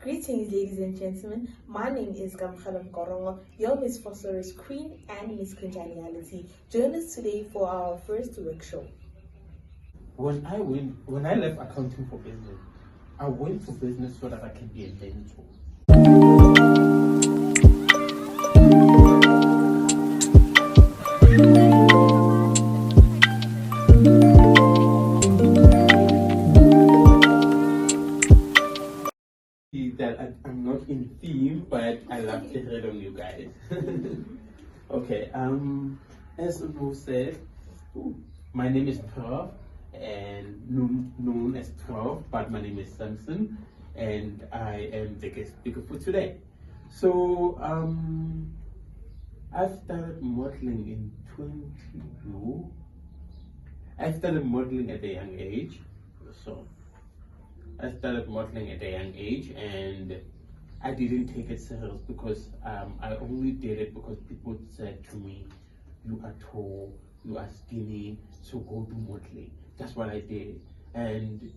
Greetings, ladies and gentlemen. My name is Gamkhalam Korongo, your Miss Phosphorus Queen and Miss Congeniality. Join us today for our first workshop. When I left accounting for business, I went for business so that I can be a mentor. That I'm not in theme, but I love to hear on you guys. Okay, as Uno said, my name is Prof and known as Prof, but my name is Samson and I am the guest speaker for today. So I started modeling in 22. I started modeling at a young age. So I started modeling at a young age and I didn't take it serious because I only did it because people said to me, you are tall, you are skinny, so go do modeling. That's what I did. And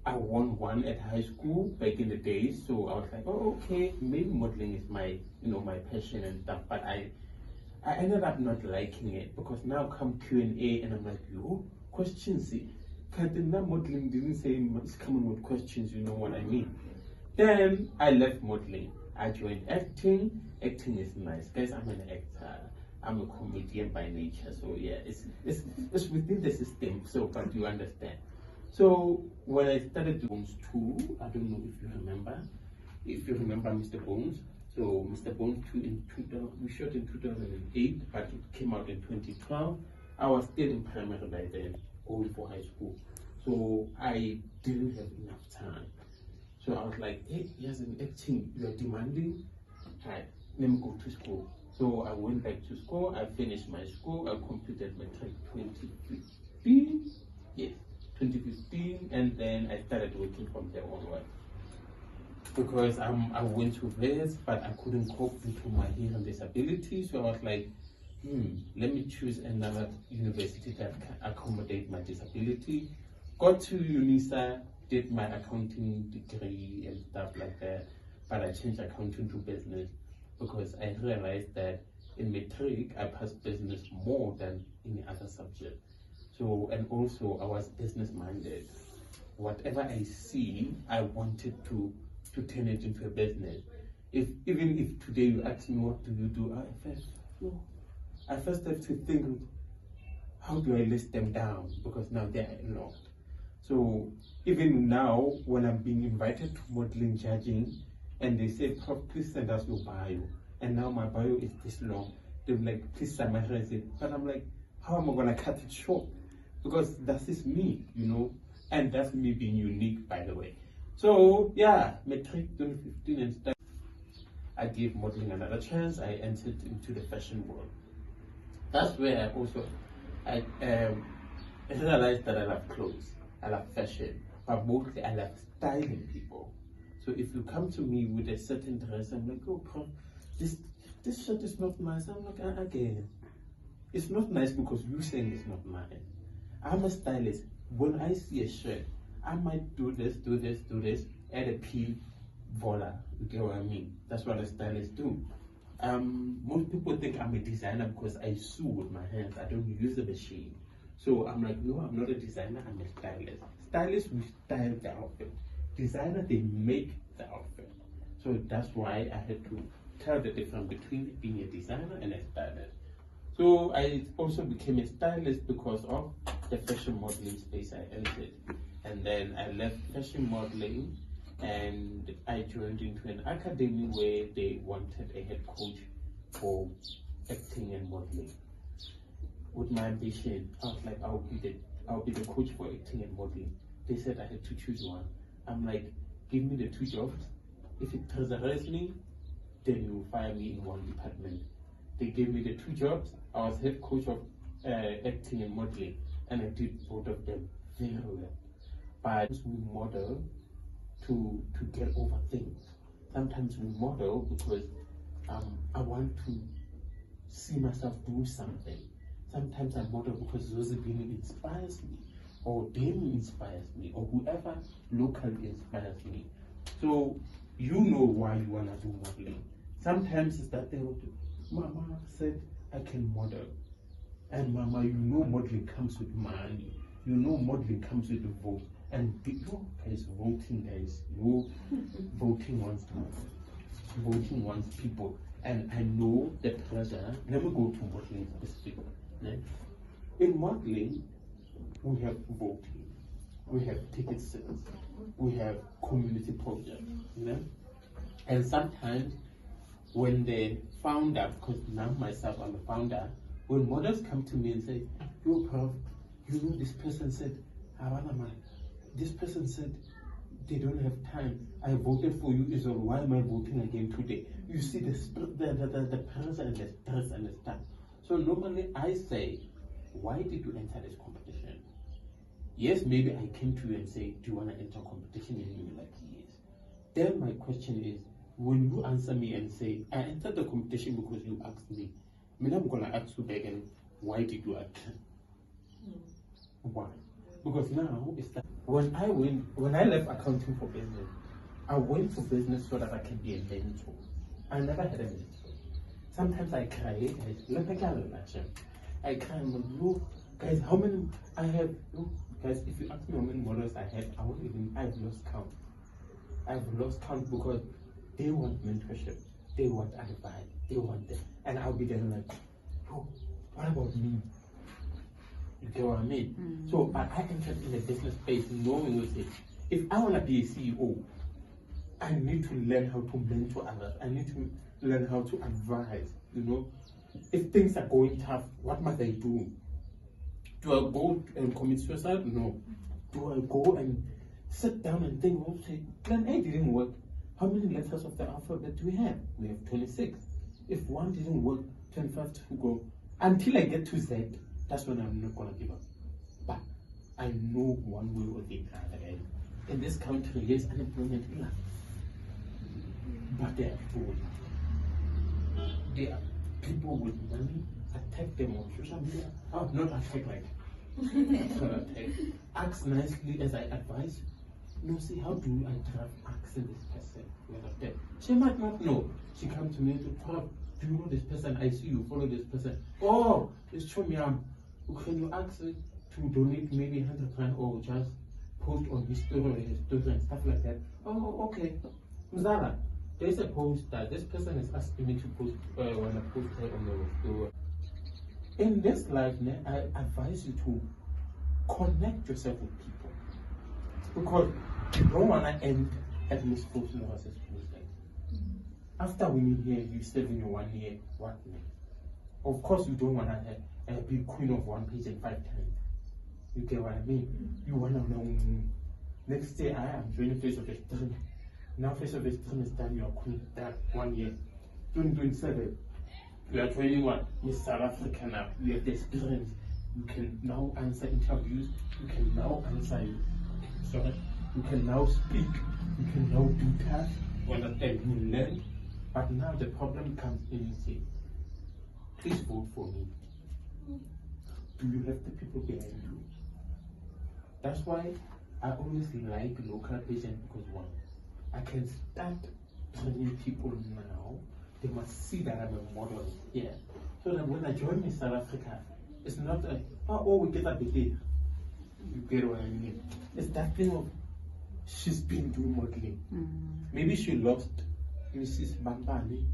I won one at high school back in the days, so I was like, oh, okay, maybe modeling is my, my passion and stuff. But I ended up not liking it because now come Q&A and I'm like, yo, questions. Modeling didn't say it's coming with questions, you know what I mean. Then I left modeling. I joined acting. Acting is nice, guys. I'm an actor. I'm a comedian by nature, so yeah, it's within the system. So, but you understand. So when I started Bones 2, I don't know if you remember. If you remember Mr. Bones, so Mr. Bones 2 we shot in 2008, but it came out in 2012. I was still in primary by then, going for high school. So I didn't have enough time. So I was like, hey, yes, in acting, you are demanding. Right, let me go to school. So I went back to school. I finished my school. I completed my matric 2015. Yes, 2015, and then I started working from there onward. Because I went to VES, but I couldn't cope due to my hearing disability. So I was like, let me choose another university that can accommodate my disability. Got to UNISA, did my accounting degree and stuff like that, but I changed accounting to business because I realized that in matric I passed business more than any other subject. So, and also I was business minded. Whatever I see, I wanted to turn it into a business. Even if today you ask me what do you do, I first have to think, how do I list them down? Because now they're a lot. So even now, when I'm being invited to modeling judging, and they say, Prof, please send us your bio. And now my bio is this long. They're like, please summarize it. But I'm like, how am I gonna cut it short? Because that is me, and that's me being unique, by the way. So yeah, matric 2015 and stuff. I gave modeling another chance. I entered into the fashion world. That's where I realized that I love clothes, I love fashion, but mostly I love styling people. So if you come to me with a certain dress, I'm like, oh, Prof, this shirt is not nice. I'm like, again, it's not nice because you saying it's not nice. I'm a stylist. When I see a shirt, I might do this, add a P, voila. You get what I mean? That's what a stylist do. Most people think I'm a designer because I sew with my hands. I don't use a machine. So I'm like, no, I'm not a designer, I'm a stylist. Stylists will style the outfit. Designer, they make the outfit. So that's why I had to tell the difference between being a designer and a stylist. So I also became a stylist because of the fashion modeling space I entered. And then I left fashion modeling and I joined into an academy where they wanted a head coach for acting and modeling. With my ambition, I was like, I'll be the coach for acting and modeling. They said I had to choose one. I'm like, give me the two jobs. If it preserves me, then you fire me in one department. They gave me the two jobs. I was head coach of acting and modeling, and I did both of them very well. But we model to get over things. Sometimes we model because I want to see myself do something. Sometimes I model because Zozibini inspires me, or Demi inspires me, or whoever local inspires me. So you know why you wanna do modeling. Sometimes it's that they will do, Mama said I can model. And Mama, you know modeling comes with money. You know modeling comes with the vote. And people, guys, voting, guys, no, voting wants people. And I know the pressure. Let me go to modeling specifically. Right? In modeling, we have voting, we have ticket sales, we have community projects, you know? And sometimes when the founder, because now myself I'm a founder, when models come to me and say, yo Prof, you know this person said, this person said they don't have time. I voted for you, Israel. Why am I voting again today? You see the pressure and the stress and the stuff. So normally I say, why did you enter this competition? Yes, maybe I came to you and say, do you want to enter competition? And you're like, yes. Then my question is, when you answer me and say, I entered the competition because you asked me, I mean, I'm going to ask you back, and why did you enter? Why? Because now it's that when I left accounting for business, I went for business so that I can be a mentor. I never had a mentor. Sometimes I cry, I cry, look, guys, how many I have, look, guys, if you ask me how many models I have, I've lost count. I've lost count because they want mentorship, they want advice, they want that. And I'll be there like, oh, what about me? You get what I mean? So I entered in the business space knowing with it. If I want to be a CEO, I need to learn how to mentor others. I need to learn how to advise, you know. If things are going tough, what must I do? Do I go and commit suicide? No. Do I go and sit down and think, okay, plan A didn't work. How many letters of the alphabet do we have? We have 26. If one didn't work, 25 to go. Until I get to Z, that's when I'm not going to give up. But I know one way or the other. In this country, yes, unemployment is but there are people with money attack them on social media. Oh, not attack like not attack. Ask nicely as I advise. No, see, how do I draft accent this person? She might not know. She comes to me and says, Prof, do you know this person? I see you follow this person. Oh, it's true, ma'am. Can you ask her to donate maybe 100 rand or just post on his story and stuff like that? Oh, okay. Mzala, there's a post that this person is asking me to post when I post her on the store. In this life, I advise you to connect yourself with people. Because you don't want to end at MissVoslooExclusive. After winning here, you serve in your 1 year, what next? Of course, you don't want to be queen of one pageant 5 times. You get what I mean? You want to know. Next year, I am joining Face of Extreme. Now, Face of Extreme is done, you are queen that 1 year. 2027, you are joining what? Miss South Africa now. You have the experience. You can now answer interviews. You can now answer. Sorry. You can now speak. You can now do tasks. You understand? You learn. But now the problem comes in, you say, please vote for me. Do you have the people behind you? That's why I always like local pageant, because one, I can start training people now. They must see that I'm a model here. So that when I join Miss South Africa, it's not like, oh, we get a bit. You get what I mean? It's that thing of, she's been doing modeling. Maybe she lost Mrs. Bambani.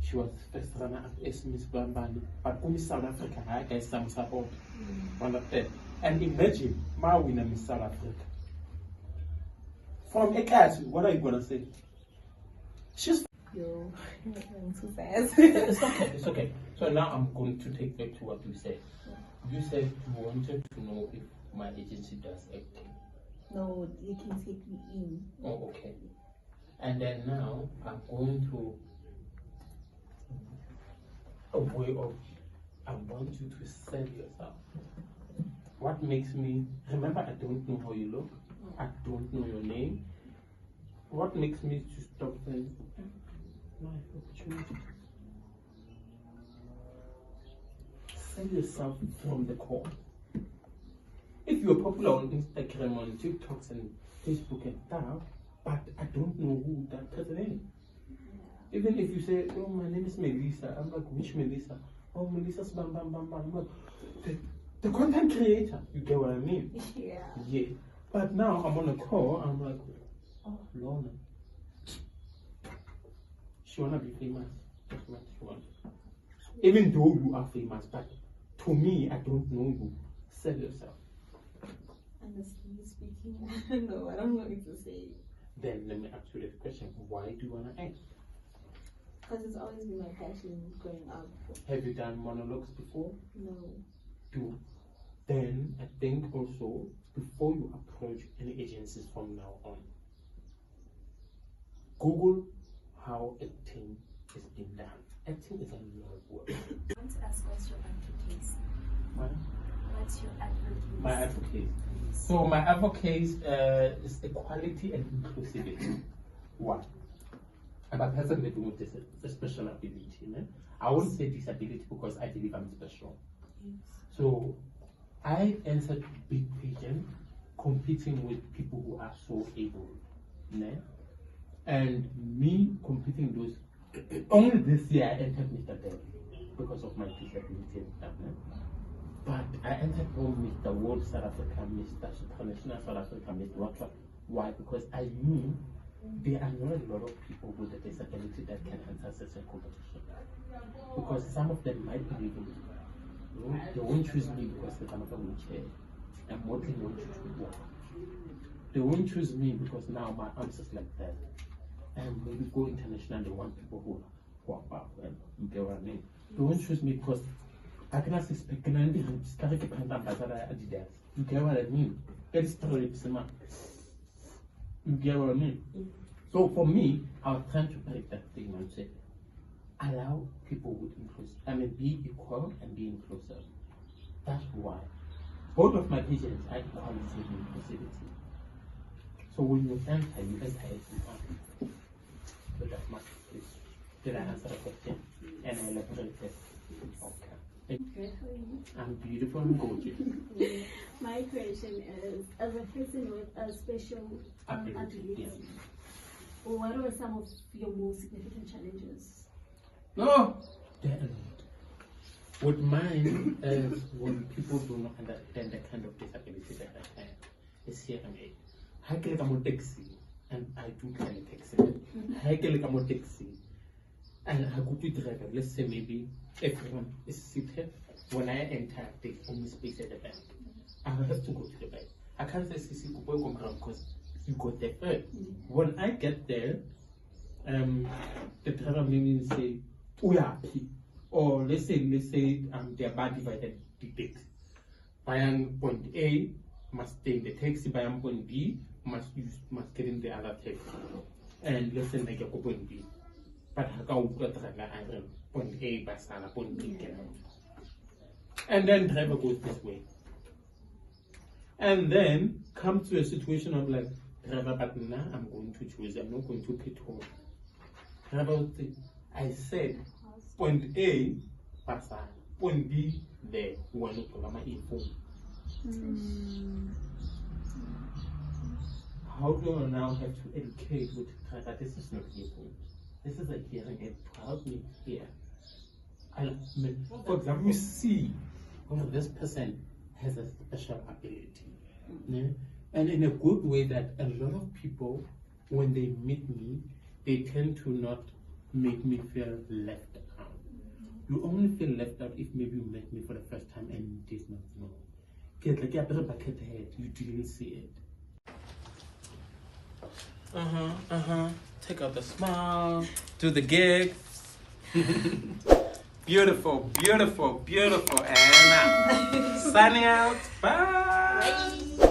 She was first runner up as Miss Bambani. But in South Africa, I get some support. Understand? And imagine, my winner Miss South Africa. From a class, what are you going to say? She's. Yo, I'm too fast. It's okay, it's okay. So now I'm going to take back to what you said. You said you wanted to know if my agency does acting. No, you can take me in. Oh, okay. And then now I'm going to a way of, I want you to sell yourself. What makes me, remember, I don't know how you look. I don't know your name. What makes me to stop saying, life opportunity? Sell yourself from the core. If you're popular on Instagram, on TikToks and Facebook and stuff, but I don't know who that person is. Even if you say, oh, my name is Melissa, I'm like, which Melissa? Oh, Melissa's bam bam bam bam. I'm like, the content creator, you get what I mean? Yeah. Yeah. But now I'm on a call, I'm like, oh, Lorna. She wanna be famous. That's what she wants. Even though you are famous, but to me, I don't know you. Sell yourself. Honestly speaking, no, I don't know what to say. Then let me ask you the question: why do you wanna act? Because it's always been my passion growing up. Have you done monologues before? No. Do. Then I think also before you approach any agencies from now on, Google how acting is being done. Acting is a lot of work. I want to ask, what's your advocate? What? What's your advocate? My advocate. So my advocate is equality and inclusivity. Why? I'm a person living with a special ability. I won't say disability because I believe I'm special. Yes. So I entered big pageant competing with people who are so able. And me competing those, only this year I entered Mr. because of my disability and stuff. But I entered Mr. World South Africa, Mr. International South Africa, Mr. World. Why? Because I knew there are not a lot of people with a disability that can enter such a competition. Because some of them might be living. They won't choose me because I'm not a wheelchair. And modeling won't choose me walk. They won't choose me because now my arms is like that. And when we go international, they want people who are powerful. And you get what I mean? They won't choose me because I cannot expect you get what I mean? Get started, you get what I mean? So for me, I was trying to break that thing and say, allow people with inclusive, be equal and be inclusive. That's why both of my patients are equality and inclusivity. So when you enter it. So that's my case. Did I answer the question? And I elaborate it. Okay. Good, how are you? I'm beautiful and gorgeous. My question is, as a person with a special ability, yes. What were some of your most significant challenges? No! There are a lot. With mine is when people do not understand the kind of disability that I have. It's here and there. I can come on taxi, and I do carry taxi. I can come on taxi, and I go to driver. Let's say maybe everyone is seated. When I enter, there's only space at the back. I have to go to the back. I can't say Sisi because you got there first. When I get there, the driver maybe say, "Oh yeah," or let's say they are bad divided dictate. By point A must stay in the taxi. By point B must get in the other taxi. And let's say like a point B. But I go point A by point B get out. And then driver goes this way. And then come to a situation of like, driver, but now I'm going to choose, I'm not going to pit home. Driver would say, I said point A, Pasa, point B, there, one of my info. How do I now have to educate with driver? This is not earphone. This is a hearing aid to help me hear. For example, you see, this person has a special ability. And in a good way that a lot of people, when they meet me, they tend to not make me feel left out. You only feel left out if maybe you met me for the first time and you did not know. You didn't see it. Take out the smile, do the gig. Beautiful, beautiful, beautiful. And signing out. Bye.